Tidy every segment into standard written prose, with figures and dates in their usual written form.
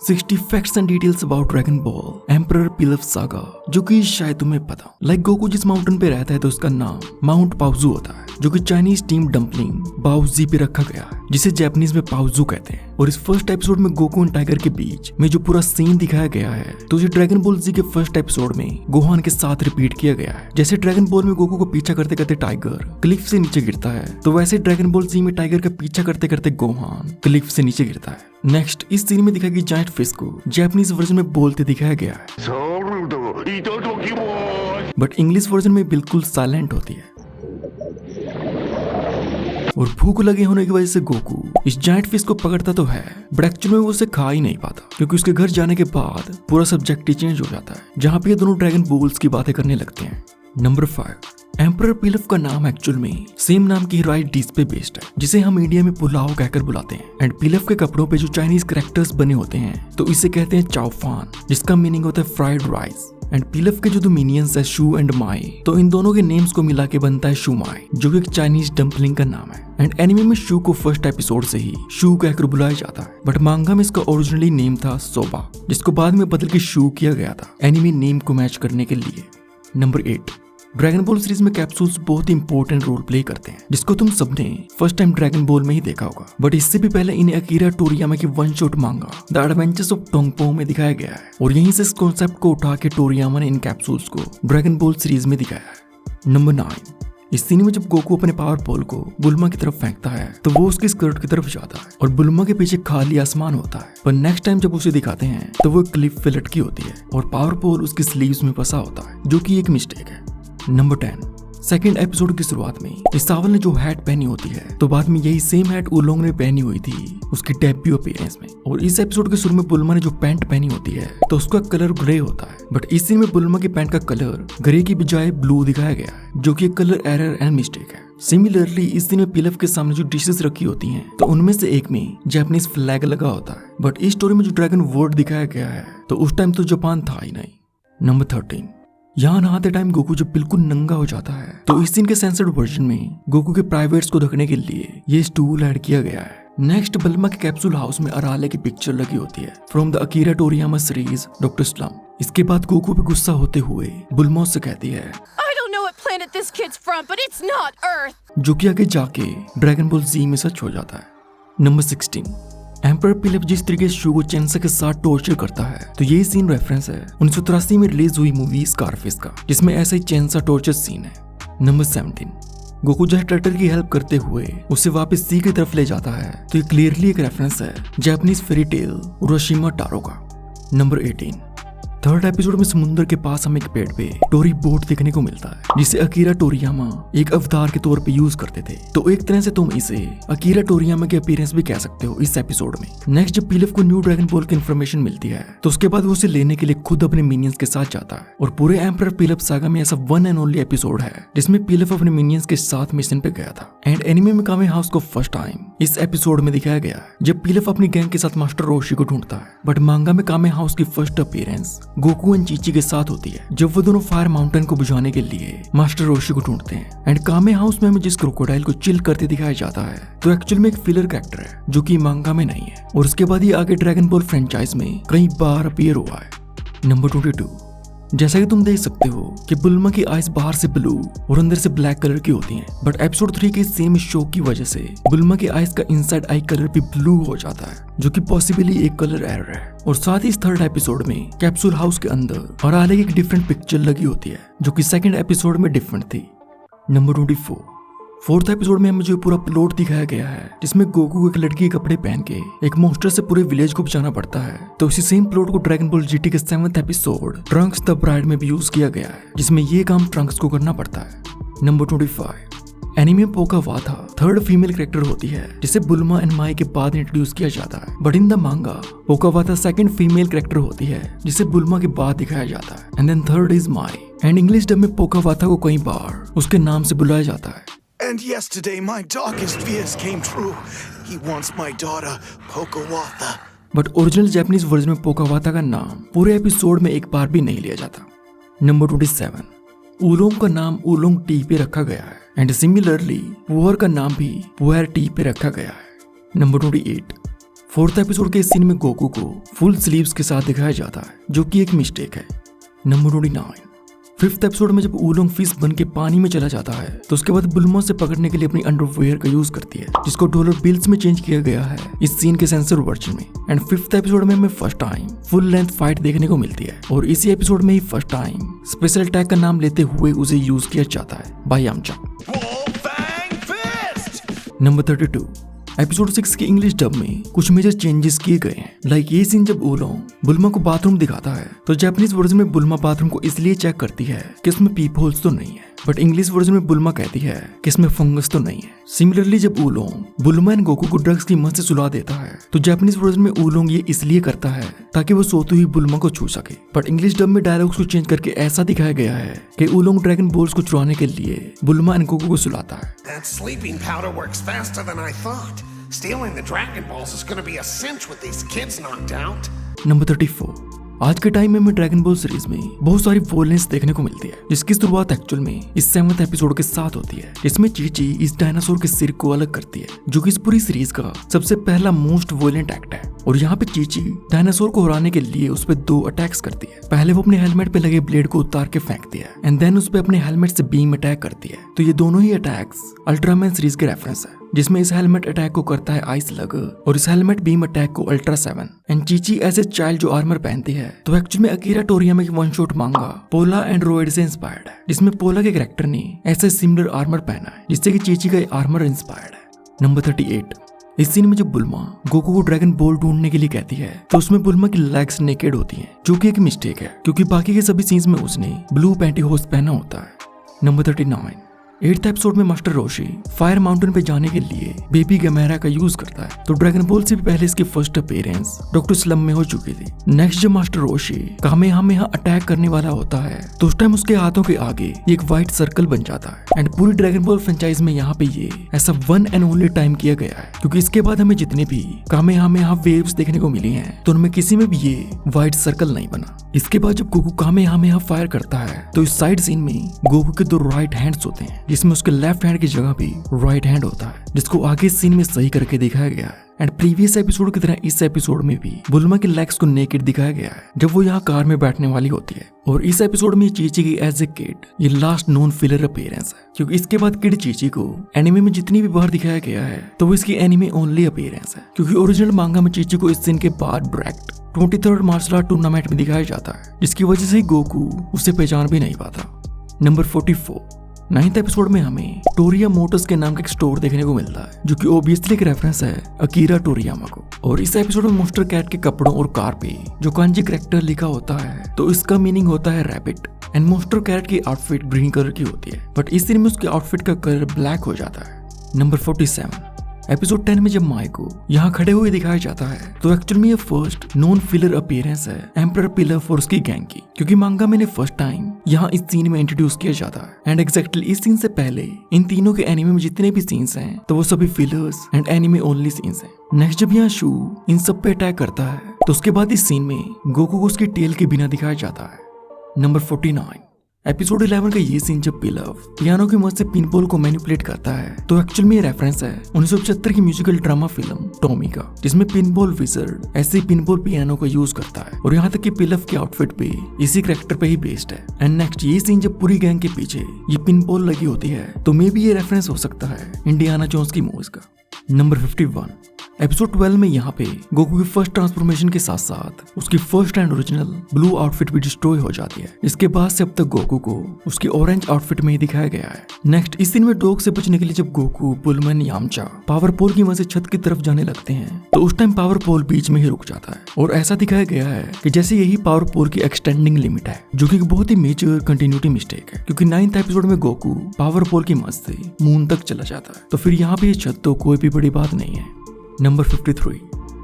60 facts and details about Dragon Ball emperor Pilaf saga, जो कि शायद तुम्हें पता। लाइक गोकू जिस माउंटेन पे रहता है तो उसका नाम माउंट पाउजू होता है, जो कि चाइनीज टीम डम्पलिंग बाओजी पे रखा गया है, जिसे जापानीज में पाउजू कहते हैं। और इस फर्स्ट एपिसोड में गोकू एंड टाइगर के बीच में जो पूरा सीन दिखाया गया है तो उसे ड्रैगन बॉल जी के फर्स्ट एपिसोड में गोहान के साथ रिपीट किया गया है। जैसे ड्रैगन बॉल में गोकू को पीछा करते करते टाइगर क्लिफ से नीचे गिरता है, तो वैसे ड्रैगन बॉल जी में टाइगर का पीछा करते करते गोहान क्लिफ से नीचे गिरता है। नेक्स्ट इस सीन में दिखाई गई जायंट फिश को जापानीज वर्जन में बोलते दिखाया गया है, बट इंग्लिश वर्जन में बिल्कुल साइलेंट होती है। और भूख लगे होने की वजह से गोकू इस जायंट फिश को पकड़ता तो है, बट एक्चुअली में वो उसे खा ही नहीं पाता, क्योंकि उसके घर जाने के बाद पूरा सब्जेक्ट ही चेंज हो जाता है, जहाँ पे ये दोनों ड्रैगन बॉल्स की बातें करने लगते हैं। नंबर 5, एम्परर पिलफ का नाम एक्चुअल में सेम नाम की राइट डिश पे बेस्ड है, जिसे हम इंडिया में पुलाव कहकर बुलाते हैं। एंड पिलफ के कपड़ों पे जो चाइनीज कैरेक्टर्स बने होते हैं तो इसे कहते हैं चाओफान, जिसका मीनिंग होता है फ्राइड राइस। एंड पिलफ के जो दो मिनियंस है शू एंड माई, तो इन दोनों के नेम्स को मिला के बनता है शू माई, जो कि एक चाइनीज डम्पलिंग का नाम है। एंड एनिमे में शू को फर्स्ट एपिसोड से ही शू कहकर बुलाया जाता है, बट मांगा में इसका ओरिजिनली नेम था सोबा, जिसको बाद में बदल के शू किया गया था एनिमे नेम को मैच करने के लिए। नंबर 8, ड्रैगन बॉल सीरीज में कैप्सूल्स बहुत ही इंपॉर्टेंट रोल प्ले करते हैं, जिसको तुम सबने फर्स्ट टाइम ड्रैगन बॉल में ही देखा होगा। बट इससे भी पहले इन्हें अकीरा टोरियामा की वन शॉट मांगा द एडवेंचर्स ऑफ टोंगपो में दिखाया गया है, और यहीं से इस कॉन्सेप्ट को उठा के टोरियामा ने इन कैप्सूल्स को ड्रैगन बॉल सीरीज में दिखाया है। नंबर 9, इस सीन में जब गोकू अपने पावर बॉल को बुल्मा की तरफ फेंकता है तो वो उसकी स्कर्ट की तरफ जाता है और बुल्मा के पीछे खाली आसमान होता है, पर नेक्स्ट टाइम जब उसे दिखाते हैं तो वो क्लिफ पे लटकी होती है और पावर बॉल उसकी स्लीव्स में फंसा होता है, जो कि एक मिस्टेक है। नंबर 10, सेकेंड एपिसोड की शुरुआत में इस सावल ने जो हैट पहनी होती है तो बाद में यही सेम हैट उलोंग ने पहनी हुई थी उसकी डेब्यू अपीयरेंस में। और इस एपिसोड के शुरू में बुल्मा ने जो पैंट पहनी होती है तो उसका कलर ग्रे होता है, बट इस सीन में बुल्मा की पैंट का कलर ग्रे की बजाय ब्लू दिखाया गया है, जो कि एक कलर एरर एंड मिस्टेक है। सिमिलरली इस सीन में पिलफ के सामने जो डिशेस रखी होती हैं तो उनमें से एक में जापानीज फ्लैग लगा होता है, बट इस स्टोरी में जो ड्रैगन वर्ड दिखाया गया है तो उस टाइम तो जापान था ही नहीं। नंबर 13, यहाँ नहाते टाइम गोकू जब बिल्कुल नंगा हो जाता है तो इस सीन के सेंसर्ड वर्जन में गोकू के प्राइवेट्स को ढकने के लिए ये स्टूल ऐड किया गया है। नेक्स्ट बल्मा के कैप्सूल हाउस में अराले की पिक्चर लगी होती है from the Akira Toriyama series Doctor Slump. इसके बाद गोकू पे गुस्सा होते हुए बुल्मा से कहती है this kid's from, but it's not Earth. जो कि आगे जाके ड्रैगन बॉल जी में सच हो जाता है। नंबर 16, एम्परर पिलफ जिस तरीके से शू को चेंसा के साथ टॉर्चर करता है तो ये सीन रेफरेंस है 1983 में रिलीज हुई मूवी स्कारफिश का, जिसमें ऐसा ही चेंसा टॉर्चर सीन है। नंबर 17, गोकू जहाँ टर्टल की हेल्प करते हुए उसे वापस सी की तरफ ले जाता है तो ये क्लियरली एक रेफरेंस है जापानीज फेरी टेल उरोशिमा टारो का। नंबर 18, थर्ड एपिसोड में समुद्र के पास हमें एक पेड़ पे टोरी बोट देखने को मिलता है, जिसे अकीरा टोरियामा एक अवतार के तौर पे यूज करते थे, तो एक तरह से तुम इसे अकीरा टोरियामा के अपीयरेंस भी कह सकते हो इस एपिसोड में। नेक्स्ट जब पिलफ को न्यू ड्रैगन बॉल की इन्फॉर्मेशन मिलती है तो उसके बाद वो उसे लेने के लिए खुद अपने मिनियंस के साथ जाता है, और पूरे एम्परर पिलफ सागा में ऐसा वन एंड ओनली एपिसोड है जिसमें पिलफ अपने मिनियंस के साथ मिशन पे गया था। एंड एनिमे में कामे हाउस को फर्स्ट टाइम इस एपिसोड में दिखाया गया है जब पिलफ अपनी गैंग के साथ मास्टर रोशी को ढूंढता है, बट मांगा में कामे हाउस की first appearance Goku and Chichi के साथ होती है जब वो दोनों फायर माउंटेन को बुझाने के लिए मास्टर रोशी को ढूंढते हैं। एंड कामे हाउस में हमें जिस क्रोकोडाइल को चिल करते दिखाया जाता है तो एक्चुअल में एक फिलर कैरेक्टर है जो कि मांगा में नहीं है, और उसके बाद ये आगे ड्रैगन बॉल फ्रेंचाइज में कई बार अपीयर हुआ है। नंबर 22, जैसा कि तुम देख सकते हो कि बुल्मा की आइज बाहर से ब्लू और अंदर से ब्लैक कलर की होती हैं, बट एपिसोड 3 के सेम शो की वजह से बुल्मा की आइज का इनसाइड आई कलर भी ब्लू हो जाता है, जो कि पॉसिबली एक कलर एरर है। और साथ ही इस थर्ड एपिसोड में कैप्सूल हाउस के अंदर और आगे एक डिफरेंट पिक्चर लगी होती है जो कि सेकंड एपिसोड में डिफरेंट थी। नंबर 24, फोर्थ एपिसोड में मुझे पूरा प्लॉट दिखाया गया है जिसमें गोकू को एक लड़की के कपड़े पहन के एक मॉन्स्टर से पूरे विलेज को बचाना पड़ता है, तो उसी सेम प्लॉट को ड्रैगन बॉल जीटी के 7th episode Trunks the bride में भी यूज किया गया है, जिसमें ये काम ट्रंक्स को करना पड़ता है। नंबर 25, एनिमे पोकावाथा थर्ड फीमेल कैरेक्टर होती है जिसे बुल्मा एंड माई के बाद इंट्रोड्यूस किया जाता है, बट इन द मांगा पोकावाथा सेकंड फीमेल कैरेक्टर होती है जिसे बुल्मा के बाद दिखाया जाता है। And then third is my, and English dub में पोकावाथा को कई बार उसके नाम से बुलाया जाता है। And yesterday my darkest fears came true. He wants my daughter, Pokawatha. But original Japanese version में पोकावाथा का नाम पूरे एपिसोड में एक बार भी नहीं लिया जाता। नंबर 27, उलोंग का नाम उलोंग टी पे रखा गया है, एंड सिमिलरली पुअर का नाम भी पुअर टी पे रखा गया है। नंबर 28, फोर्थ एपिसोड के इस सीन में गोकू को फुल स्लीव्स के साथ दिखाया जाता है, जो कि एक मिस्टेक है। नंबर 29। फिफ्थ एपिसोड में जब ऊलोंग फिश बन के पानी में चला जाता है तो उसके बाद बुल्मा से पकड़ने के लिए अपनी अंडरवेयर का यूज करती है, जिसको डॉलर बिल्स में चेंज किया गया है इस सीन के सेंसर वर्जन में। एंड फिफ्थ एपिसोड में हमें first time full length fight देखने को मिलती है, और इसी एपिसोड में ही फर्स्ट टाइम स्पेशल अटैक का नाम लेते हुए उसे यूज किया जाता है बाय यामचा। नंबर 32। एपिसोड 6 के इंग्लिश डब में कुछ मेजर चेंजेस किए गए हैं। लाइक ये सीन जब ऊलोंग बुल्मा को बाथरूम दिखाता है तो जापानीज वर्जन में बुल्मा बाथरूम को इसलिए चेक करती है कि इसमें पीप होल्स तो नहीं है, बट इंग्लिश वर्जन में बुल्मा कहती है कि इसमें फंगस तो नहीं है। सिमिलरली जब ऊलोंग बुल्मा एंड गोकू को ड्रग्स की मद से सुला देता है तो जापानीज वर्जन में ऊलोंग ये इसलिए करता है ताकि वो सोते हुए बुल्मा को छू सके, बट इंग्लिश डब में डायलॉग्स को चेंज करके ऐसा दिखाया गया है कि ऊलोंग ड्रैगन बॉल्स को चुराने के लिए बुल्मा एंड गोकू को सुलाता है। That sleeping powder works faster than I thought. Stealing the Dragon Balls is going to be a cinch with these kids knocked out. Number 34। आज के टाइम में हमें ड्रैगन बॉल सीरीज में बहुत सारी वॉयलेंस देखने को मिलती है, जिसकी शुरुआत एक्चुअल में इस 7th एपिसोड के साथ होती है, जिसमें चीची इस डायनासोर के सिर को अलग करती है, जो कि इस पूरी सीरीज का सबसे पहला मोस्ट वॉयलेंट एक्ट है। और यहाँ पे चीची डायनासोर को हराने के लिए उस पर 2 अटैक्स करती है। पहले वो अपने हेलमेट पे लगे ब्लेड को उतार के फेंकती है, एंड देन उस पे अपने हेलमेट से बीम अटैक करती है। तो ये दोनों ही अटैक्स अल्ट्रामैन सीरीज के रेफरेंस है, जिसमें इस हेलमेट अटैक को करता है आइस लग और इस हेलमेट बीम अटैक को ultra 7। And Chichi as a child जो आर्मर पहनती है तो एक्चुअल में अकीरा टोरियामा की वन शॉट मांगा पोला एंड रोइड से इंस्पायर्ड है, जिसमें पोला के कैरेक्टर ने ऐसे सिमिलर आर्मर पहना है, जिससे कि चीची का आर्मर इंस्पायर्ड है। नंबर 38। इस सीन में जब बुल्मा गोकू को ड्रैगन बॉल ढूंढने के लिए कहती है तो उसमें बुल्मा की लेग्स नेकेड होती हैं, जो कि एक मिस्टेक है क्योंकि बाकी के सभी सीन्स में उसने ब्लू पैंटीहोस पहना होता है। नंबर 39। 8th एपिसोड में मास्टर रोशी फायर माउंटेन पे जाने के लिए बेबी गैमेरा का यूज करता है, तो ड्रैगन बॉल से भी पहले इसकी फर्स्ट अपीयरेंस डॉक्टर स्लम में हो चुकी थी। नेक्स्ट जब मास्टर रोशी कामेहामेहा अटैक करने वाला होता है तो उस टाइम उसके हाथों के आगे एक व्हाइट सर्कल बन जाता है। एंड पूरी ड्रैगन बॉल फ्रेंचाइज में यहाँ पे ये ऐसा 1 एंड ओनली टाइम किया गया है, क्योंकि इसके बाद हमें जितने भी कामेहामेहा वेव्स देखने को मिली हैं तो उनमें किसी में भी ये व्हाइट सर्कल नहीं बना। इसके बाद जब गोकू कामेहामेहा फायर करता है तो इस साइड सीन में गोकू के 2 राइट हैंड्स होते हैं, जिसमें उसके लेफ्ट हैंड की जगह भी राइट हैंड होता है, जिसको आगे सीन में सही करके दिखाया गया है। एंड प्रीवियस एपिसोड की तरह इस एपिसोड में भी बुल्मा के लेग्स को नेकेड दिखाया गया है जब वो यहाँ कार में बैठने वाली होती है। और इस एपिसोड में चीची की एज ए किड ये लास्ट नॉन फिलर अपीयरेंस है, क्योंकि इसके बाद किड चीची को एनिमे में जितनी भी बार दिखाया गया है तो वो इसकी एनिमे ओनली अपीयरेंस है, क्योंकि ओरिजिनल मांगा में चीची को इस सीन के बाद direct 23rd martial art tournament में दिखाया जाता है, जिसकी वजह से गोकू उसे पहचान भी नहीं पाता। नंबर 44। 9th एपिसोड में हमें टोरिया मोटर्स के नाम का एक स्टोर देखने को मिलता है, जो कि ऑब्वियसली एक रेफरेंस है अकीरा टोरियामा को। और इस एपिसोड में मोस्टर कैट के कपड़ों और कार पे जो कांजी कैरेक्टर लिखा होता है तो इसका मीनिंग होता है रैबिट। एंड मोस्टर कैट की आउटफिट ग्रीन कलर की होती है, बट इस सीन में उसके आउटफिट का कलर ब्लैक हो जाता है। नंबर 47। एपिसोड 10 में जब माई को यहाँ खड़े हुए दिखाया जाता है तो एक्चुअल में ये फर्स्ट नॉन फिलर अपीयरेंस है एम्परर पिलर फोर्स की गैंग की, क्योंकि मांगा में फर्स्ट टाइम यहाँ इस सीन में इंट्रोड्यूस किया जाता है। एंड एग्जैक्टली इस सीन से पहले इन तीनों के एनिमे में जितने भी सीन्स हैं तो वो सभी fillers and anime only scenes हैं। नेक्स्ट जब यहाँ शू इन सब पे अटैक करता है तो उसके बाद इस सीन में गोकू को उसकी टेल के बिना दिखाया जाता है। नंबर 49। एपिसोड 11 का ये सीन जब पिलव पियानो की मदद से पिनबॉल को मैनिपुलेट करता है तो एक्चुअल में ये रेफरेंस है 1975 की म्यूजिकल ड्रामा फिल्म टॉमी का, जिसमें पिनबॉल विजर्ड ऐसे पिनबॉल पियानो का यूज करता है, और यहाँ तक कि पिलव के आउटफिट पे इसी कैरेक्टर पे ही बेस्ड है। एंड नेक्स्ट ये सीन जब पूरी गैंग के पीछे ये पिनबॉल लगी होती है तो मे बी ये रेफरेंस हो सकता है इंडियाना जोन्स की मूवीज का। नंबर 51। एपिसोड 12 में यहाँ पे गोकू की फर्स्ट ट्रांसफॉर्मेशन के साथ साथ उसकी first and original blue outfit भी डिस्ट्रॉय हो जाती है। इसके बाद से अब तक गोकू को उसकी ऑरेंज आउटफिट में ही दिखाया गया है। नेक्स्ट इस सीन में डॉग से बचने के लिए जब गोकू बुलमन यामचा पावर पोल की वजह से छत की तरफ जाने लगते हैं तो उस टाइम पावर पोल बीच में ही रुक जाता है, और ऐसा दिखाया गया है कि जैसे यही पावर पोल की एक्सटेंडिंग लिमिट है, जो कि बहुत ही मेजर कंटिन्यूटी मिस्टेक है, क्योंकि 9th एपिसोड में गोकू पावर पोल की मदद से मून तक चला जाता है, तो फिर यहाँ पे ये छत तो कोई भी बड़ी बात नहीं है। नंबर 53।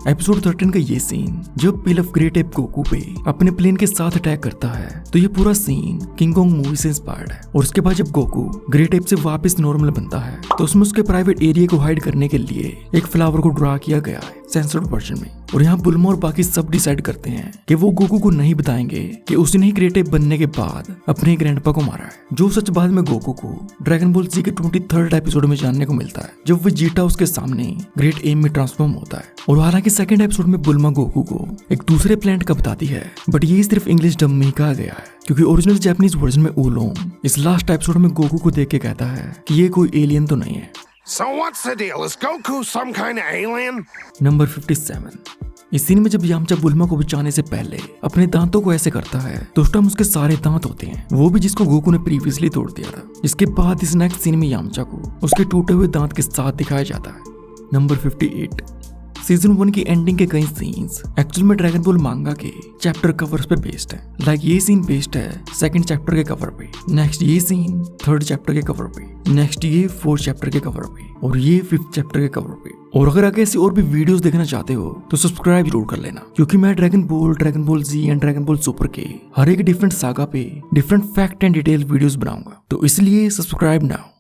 एपिसोड 13 का ये सीन जब पिलव ग्रेट एप गोकू पे अपने प्लेन के साथ अटैक करता है तो ये पूरा सीन किंग कोंग मूवी से इंस्पायर्ड है। और उसके बाद जब गोकू ग्रेट एप से वापस नॉर्मल बनता है तो उसमें उसके प्राइवेट एरिया को हाइड करने के लिए एक फ्लावर को ड्रा किया गया है सेंसर्ड वर्जन में। और यहाँ बुल्मा और बाकी सब डिसाइड करते हैं कि वो गोकू को नहीं बताएंगे कि उसने ही ग्रेट एप बनने के बाद अपने ग्रैंडपा को मारा है, जो सच बाद में गोकू को ड्रैगन बॉल जी के 23rd एपिसोड में जानने को मिलता है, जब वो जीटा उसके सामने ग्रेट एम में ट्रांसफॉर्म होता है। और हालांकि सेकंड एपिसोड में बुल्मा गोकू को एक दूसरे प्लैनेट का बताती है, बट ये सिर्फ इंग्लिश डब में ही कहा गया है क्योंकि ओरिजिनल जापानीज वर्जन में ओलोंग इस लास्ट एपिसोड में गोकू को देख के कहता है कि ये कोई एलियन तो नहीं है। So what's the deal? Is Goku some kind of alien? Number 57। इस सीन में जब यामचा बुल्मा को बचाने से पहले अपने दांतों को ऐसे करता है तो उस टाइम उसके सारे दांत होते हैं, वो भी जिसको गोकू ने प्रीवियसली तोड़ दिया था। इसके बाद इस नेक्स्ट सीन में यामचा को उसके टूटे हुए दांत के साथ दिखाया जाता है। नंबर 58। सीजन 1 की एंडिंग के कई सीन्स एक्चुअल में ड्रैगन बॉल मांगा के चैप्टर कवर्स पे बेस्ड है। लाइक ये सीन बेस्ड है सेकंड चैप्टर के कवर पे, नेक्स्ट ये सीन थर्ड चैप्टर के कवर पे, नेक्स्ट ये फोर्थ चैप्टर के कवर पे और ये फिफ्थ चैप्टर के कवर पे। और अगर आगे ऐसी और भी वीडियोस देखना चाहते हो तो सब्सक्राइब जरूर कर लेना क्योंकि मैं Dragon Ball Z and Dragon Ball Super के हर एक डिफरेंट सागा पे different fact and detail videos बनाऊंगा, तो इसलिए सब्सक्राइब नाउ।